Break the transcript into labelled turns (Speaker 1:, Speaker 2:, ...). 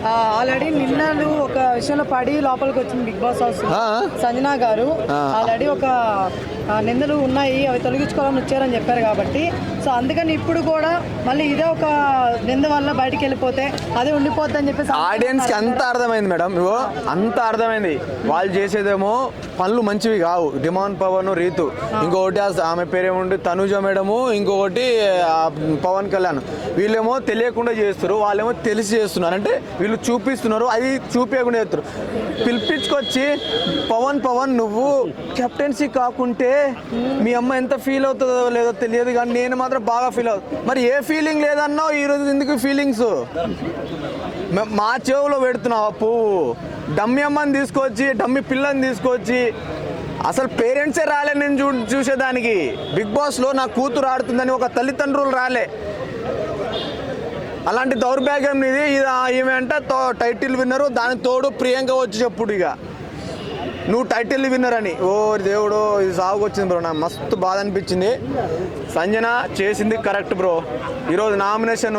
Speaker 1: Already నిన్నలు ఒక విషయంలో పడి లోపలికి వచ్చింది బిగ్ బాస్ హౌస్ సంజనా గారు. ఆల్రెడీ ఒక నిందలు ఉన్నాయి, అవి తొలగించుకోవాలని వచ్చారని చెప్పారు కాబట్టి సో అందుకని ఇప్పుడు కూడా మళ్ళీ ఇదే ఒక నింద వల్ల బయటికి వెళ్ళిపోతే అదే ఉండిపోద్ది అని చెప్పేసి
Speaker 2: ఆడియన్స్ కి అంత అర్థమైంది మేడం. ఇవో అంత అర్థమైంది. వాళ్ళు చేసేదేమో పనులు మంచివి కావు. డిమాండ్ పవన్ రీతు, ఇంకొకటి ఆమె పేరేముండి తనుజ మేడము, ఇంకొకటి పవన్ కళ్యాణ్. వీళ్ళేమో తెలియకుండా చేస్తారు, వాళ్ళేమో తెలిసి చేస్తున్నారు. అంటే వీళ్ళు చూపిస్తున్నారు, అది చూపించకుండా చేస్తారు. పిలిపించుకొచ్చి పవన్ నువ్వు కెప్టెన్సీ కాకుంటే మీ అమ్మ ఎంత ఫీల్ అవుతుందో లేదో తెలియదు, కానీ నేను మాత్రం బాగా ఫీల్ అవుతుంది. మరి ఏ ఫీలింగ్ లేదన్నావు ఈరోజు, ఎందుకు ఫీలింగ్స్ మా చెవులో పెడుతున్నావు? పువ్వు డమ్మి అమ్మని తీసుకొచ్చి, డమ్మి పిల్లని తీసుకొచ్చి, అసలు పేరెంట్సే రాలే నేను చూసేదానికి. బిగ్ బాస్లో నా కూతురు ఆడుతుందని ఒక తల్లిదండ్రులు రాలే. అలాంటి దౌర్భాగ్యం ఇది. ఈమె అంటే టైటిల్ విన్నరు, దానికి తోడు ప్రియాంక వచ్చి చెప్పుడు ఇక నువ్వు టైటిల్ విన్నర్ అని. ఓ దేవుడు, ఇది సాగుకు వచ్చింది బ్రో. నాకు మస్తు బాధ అనిపించింది. సంజన చేసింది కరెక్ట్ బ్రో. ఈరోజు నామినేషన్